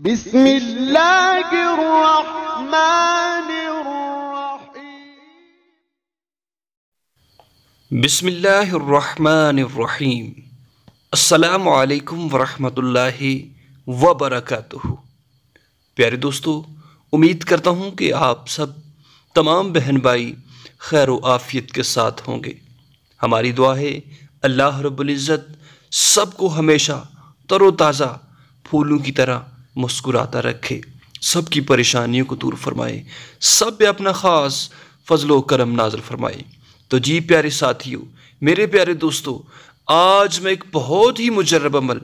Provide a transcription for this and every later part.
बिस्मिल्लाहिर्रहमानिर्रहीम। अस्सलामु अलैकुम वरहमतुल्लाहि वबरकातुहू। प्यारे दोस्तों, उम्मीद करता हूँ कि आप सब तमाम बहन भाई खैर व आफ़ियत के साथ होंगे। हमारी दुआ है अल्लाह रब्बुल इज़्ज़त सबको हमेशा तरोताज़ा फूलों की तरह मुस्कुराता रखे, सबकी परेशानियों को दूर फरमाए, सब पे अपना ख़ास फ़ज़्ल व करम नाज़िल फरमाए। तो जी प्यारे साथियों, मेरे प्यारे दोस्तों, आज मैं एक बहुत ही मुजर्रब अमल,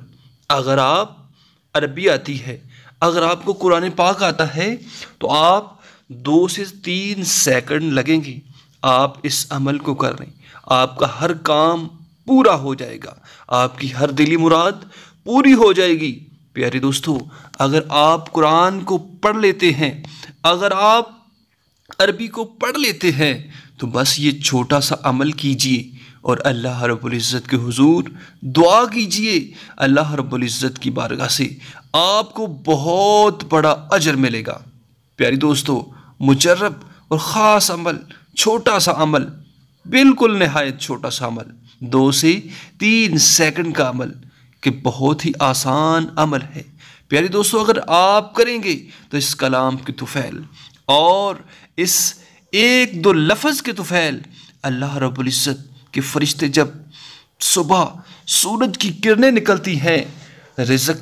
अगर आप अरबी आती है, अगर आपको कुरान पाक आता है, तो आप 2 से 3 सेकंड लगेंगे आप इस अमल को कर रहे, आपका हर काम पूरा हो जाएगा, आपकी हर दिली मुराद पूरी हो जाएगी। प्यारे दोस्तों, अगर आप कुरान को पढ़ लेते हैं, अगर आप अरबी को पढ़ लेते हैं, तो बस ये छोटा सा अमल कीजिए और अल्लाह रब्बुल इज़्ज़त के हुजूर दुआ कीजिए। अल्लाह रब्बुल इज़्ज़त की बारगाह से आपको बहुत बड़ा अजर मिलेगा। प्यारी दोस्तों, मुजर्रब और ख़ास अमल, छोटा सा अमल, बिल्कुल नहायत छोटा सा अमल, 2 से 3 सेकंड का अमल, कि बहुत ही आसान अमल है। प्यारे दोस्तों, अगर आप करेंगे तो इस कलाम की तुफ़ैल और इस 1-2 लफ्ज़ के तुफ़ैल अल्लाह रब्बुल इज़्ज़त के फ़रिश्ते जब सुबह सूरज की किरणें निकलती हैं, रिज़्क़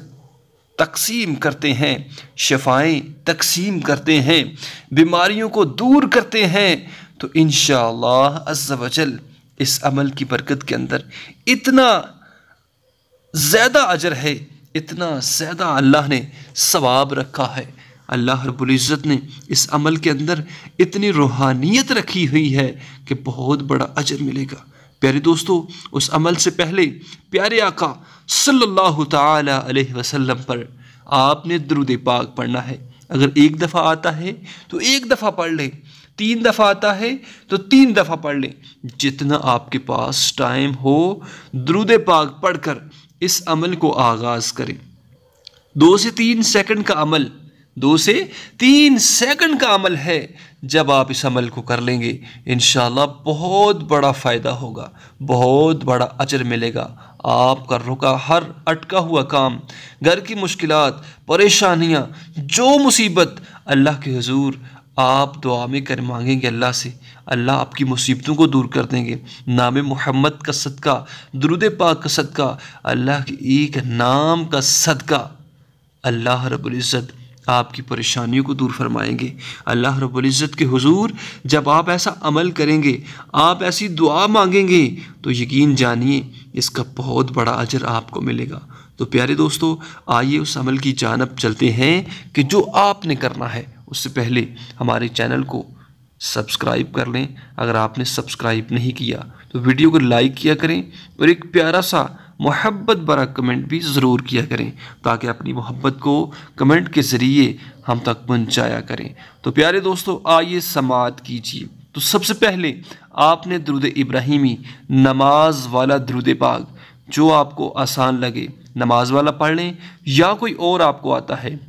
तक़सीम करते हैं, शफ़ाएँ तक़सीम करते हैं, बीमारियों को दूर करते हैं, तो इंशाअल्लाह अज़्ज़ व जल इस अमल की बरकत के अंदर इतना ज़्यादा अजर है, इतना ज़्यादा अल्लाह ने सवाब रखा है, अल्लाह रब्बुल इज़्ज़त ने इस अमल के अंदर इतनी रूहानियत रखी हुई है कि बहुत बड़ा अजर मिलेगा। प्यारे दोस्तों, उस अमल से पहले प्यारे आका सल्लल्लाहु ताला अलैहि वसल्लम पर आपने दुरूद पाक पढ़ना है। अगर 1 दफ़ा आता है तो 1 दफ़ा पढ़ लें, 3 दफ़ा आता है तो 3 दफ़ा पढ़ लें, जितना आपके पास टाइम हो दुरूद पाक पढ़कर इस अमल को आगाज़ करें। 2 से 3 सेकंड का अमल, 2 से 3 सेकंड का अमल है। जब आप इस अमल को कर लेंगे, इंशाअल्लाह बहुत बड़ा फ़ायदा होगा, बहुत बड़ा अजर मिलेगा। आपका रुका हर अटका हुआ काम, घर की मुश्किलात, परेशानियाँ, जो मुसीबत, अल्लाह के हुजूर आप दुआ में कर मांगेंगे अल्लाह से, अल्लाह आपकी मुसीबतों को दूर कर देंगे। नाम मोहम्मद का सदका, दुरूद पाक का सदका, अल्लाह के एक नाम का सदका, अल्लाह रब्बुल इज़्ज़त आपकी परेशानियों को दूर फरमाएंगे। अल्लाह रब्बुल इज़्ज़त के हुजूर जब आप ऐसा अमल करेंगे, आप ऐसी दुआ मांगेंगे, तो यकीन जानिए इसका बहुत बड़ा अजर आपको मिलेगा। तो प्यारे दोस्तों, आइए उस अमल की जानब चलते हैं कि जो आपने करना है। उससे पहले हमारे चैनल को सब्सक्राइब कर लें, अगर आपने सब्सक्राइब नहीं किया तो वीडियो को लाइक किया करें और एक प्यारा सा मोहब्बत भरा कमेंट भी ज़रूर किया करें, ताकि अपनी मोहब्बत को कमेंट के ज़रिए हम तक पहुँचाया करें। तो प्यारे दोस्तों, आइए समाअत कीजिए। तो सबसे पहले आपने दुरूद इब्राहिमी, नमाज वाला दुरूद पाक, जो आपको आसान लगे नमाज वाला पढ़ लें, या कोई और आपको आता है,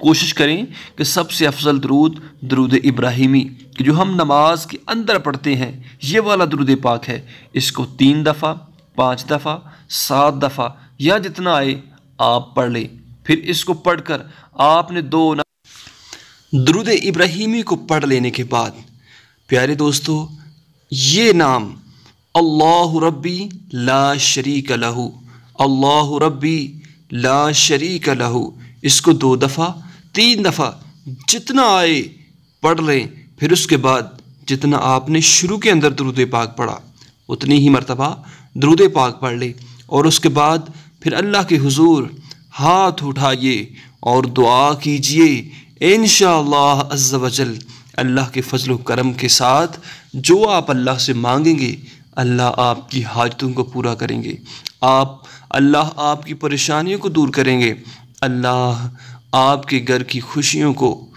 कोशिश करें कि सबसे अफजल दरूद दुरूद इब्राहिमी, कि जो हम नमाज के अंदर पढ़ते हैं, ये वाला दुरूद पाक है। इसको 3 दफ़ा, 5 दफ़ा, 7 दफ़ा या जितना आए आप पढ़ लें। फिर इसको पढ़कर आपने 2 दुरूद इब्राहिमी को पढ़ लेने के बाद प्यारे दोस्तों, ये नाम अल्लाहु रब्बी ला शरीक लहू, अल्लाहु रब्बी ला शरीक लहू, इसको 2 दफ़ा, 3 दफ़ा जितना आए पढ़ लें। फिर उसके बाद जितना आपने शुरू के अंदर दुरूद पाक पढ़ा, उतनी ही मरतबा दुरूद पाक पढ़ लें, और उसके बाद फिर अल्लाह के हुजूर हाथ उठाइए और दुआ कीजिए। इंशाअल्लाह अज़्ज़ व जल अल्लाह के फजल व करम के साथ जो आप अल्लाह से मांगेंगे, अल्लाह आपकी हाजतों को पूरा करेंगे, अल्लाह आपकी परेशानियों को दूर करेंगे, अल्लाह आपके घर की खुशियों को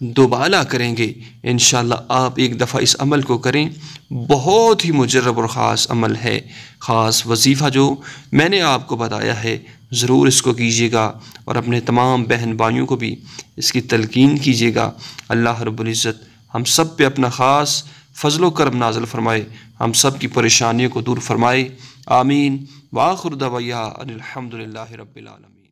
दोबाला करेंगे। इंशाअल्लाह आप एक दफ़ा इस अमल को करें, बहुत ही मुजर्रब और ख़ास अमल है। ख़ास वजीफ़ा जो मैंने आपको बताया है, ज़रूर इसको कीजिएगा और अपने तमाम बहन भाइयों को भी इसकी तलकीन कीजिएगा। अल्लाह रब्बुल इज़्ज़त हम सब पे अपना ख़ास फ़ज़ल व करम नाज़िल फ़रमाए, हम सब की परेशानियों को दूर फ़रमाए। आमीन। व आखिर दवाया अनिल हम्दुलिल्लाहि रब्बिल आलमीन।